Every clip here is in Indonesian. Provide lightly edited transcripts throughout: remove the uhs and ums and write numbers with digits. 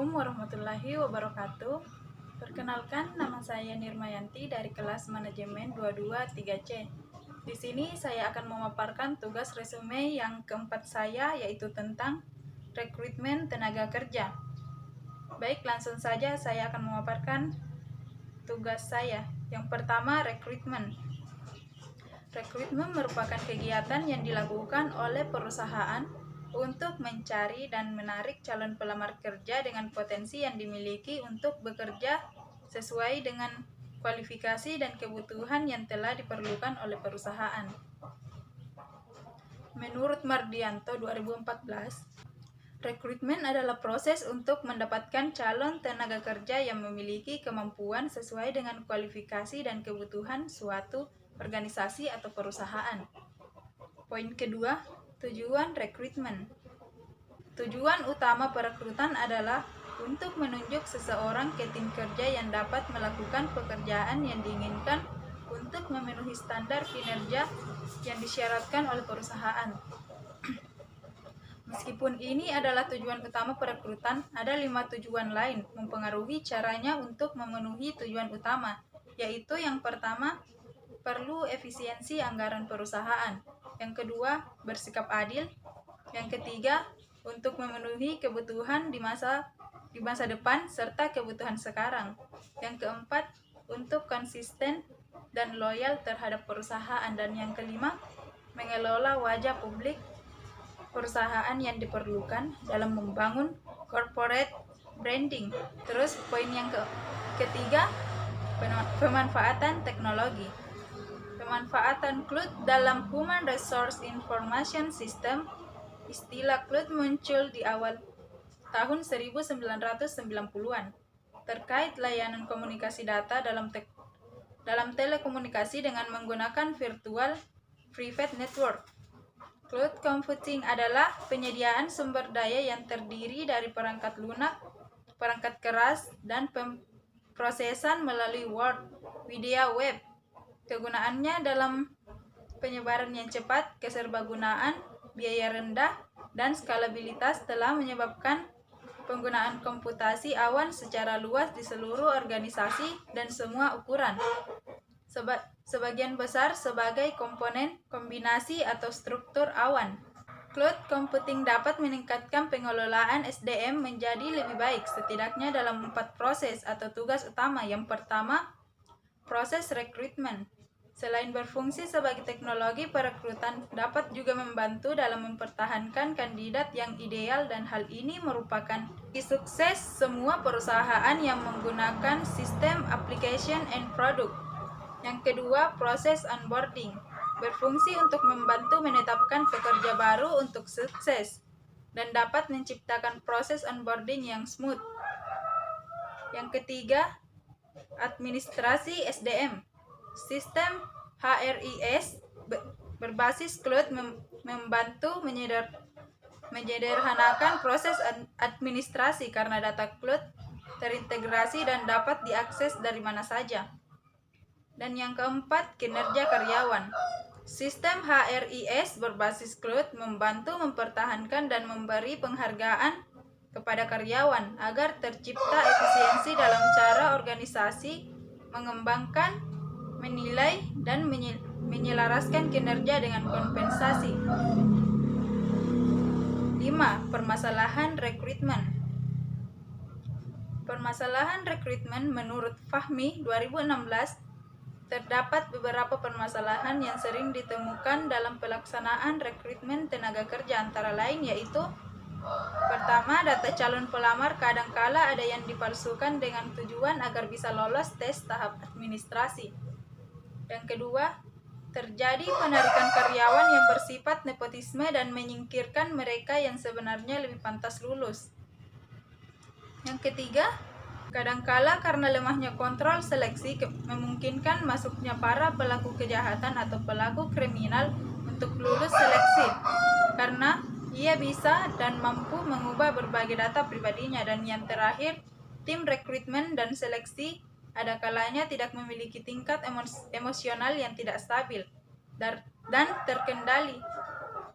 Assalamualaikum warahmatullahi wabarakatuh. Perkenalkan, nama saya Nirmayanti dari kelas manajemen 223C. Di sini saya akan memaparkan tugas resume yang keempat saya, yaitu tentang rekrutmen tenaga kerja. Baik, langsung saja saya akan memaparkan tugas saya. Yang pertama, rekrutmen. Rekrutmen merupakan kegiatan yang dilakukan oleh perusahaan untuk mencari dan menarik calon pelamar kerja dengan potensi yang dimiliki untuk bekerja sesuai dengan kualifikasi dan kebutuhan yang telah diperlukan oleh perusahaan. Menurut Mardianto 2014, rekrutmen adalah proses untuk mendapatkan calon tenaga kerja yang memiliki kemampuan sesuai dengan kualifikasi dan kebutuhan suatu organisasi atau perusahaan. Poin kedua, tujuan rekrutmen. Tujuan utama perekrutan adalah untuk menunjuk seseorang ke tim kerja yang dapat melakukan pekerjaan yang diinginkan untuk memenuhi standar kinerja yang disyaratkan oleh perusahaan. Meskipun ini adalah tujuan utama perekrutan, ada 5 tujuan lain mempengaruhi caranya untuk memenuhi tujuan utama, yaitu yang pertama, perlu efisiensi anggaran perusahaan. Yang kedua, bersikap adil. Yang ketiga, untuk memenuhi kebutuhan di masa depan serta kebutuhan sekarang. Yang keempat, untuk konsisten dan loyal terhadap perusahaan. Dan yang kelima, mengelola wajah publik perusahaan yang diperlukan dalam membangun corporate branding. Terus poin yang ketiga, pemanfaatan teknologi. Pemanfaatan cloud dalam Human Resource Information System. Istilah cloud muncul di awal tahun 1990-an terkait layanan komunikasi data dalam telekomunikasi dengan menggunakan virtual private network. Cloud computing adalah penyediaan sumber daya yang terdiri dari perangkat lunak, perangkat keras, dan pemrosesan melalui word, video, web. Kegunaannya dalam penyebaran yang cepat, keserbagunaan, biaya rendah, dan skalabilitas telah menyebabkan penggunaan komputasi awan secara luas di seluruh organisasi dan semua ukuran. Sebagian besar sebagai komponen kombinasi atau struktur awan. Cloud computing dapat meningkatkan pengelolaan SDM menjadi lebih baik, setidaknya dalam 4 proses atau tugas utama. Yang pertama, proses rekrutmen. Selain berfungsi sebagai teknologi, perekrutan dapat juga membantu dalam mempertahankan kandidat yang ideal, dan hal ini merupakan sukses semua perusahaan yang menggunakan sistem application and product. Yang kedua, proses onboarding. Berfungsi untuk membantu menetapkan pekerja baru untuk sukses dan dapat menciptakan proses onboarding yang smooth. Yang ketiga, administrasi SDM. Sistem HRIS berbasis cloud membantu menyederhanakan proses administrasi karena data cloud terintegrasi dan dapat diakses dari mana saja. Dan yang keempat, kinerja karyawan. Sistem HRIS berbasis cloud membantu mempertahankan dan memberi penghargaan kepada karyawan agar tercipta efisiensi dalam cara organisasi mengembangkan, menilai, dan menyelaraskan kinerja dengan kompensasi. 5. Permasalahan rekrutmen. Permasalahan rekrutmen menurut Fahmi 2016, terdapat beberapa permasalahan yang sering ditemukan dalam pelaksanaan rekrutmen tenaga kerja, antara lain yaitu: pertama, data calon pelamar kadangkala ada yang dipalsukan dengan tujuan agar bisa lolos tes tahap administrasi. Yang kedua, terjadi penarikan karyawan yang bersifat nepotisme dan menyingkirkan mereka yang sebenarnya lebih pantas lulus. Yang ketiga, kadangkala karena lemahnya kontrol seleksi memungkinkan masuknya para pelaku kejahatan atau pelaku kriminal untuk lulus seleksi karena ia bisa dan mampu mengubah berbagai data pribadinya. Dan yang terakhir, tim rekrutmen dan seleksi ada kalanya tidak memiliki tingkat emosional yang tidak stabil dan terkendali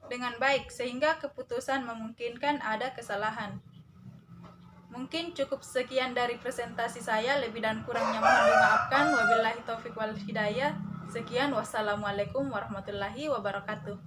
dengan baik, sehingga keputusan memungkinkan ada kesalahan. Mungkin cukup sekian dari presentasi saya, lebih dan kurangnya mohon dimaafkan. Wabillahi taufiq wal hidayah. Sekian, wassalamualaikum warahmatullahi wabarakatuh.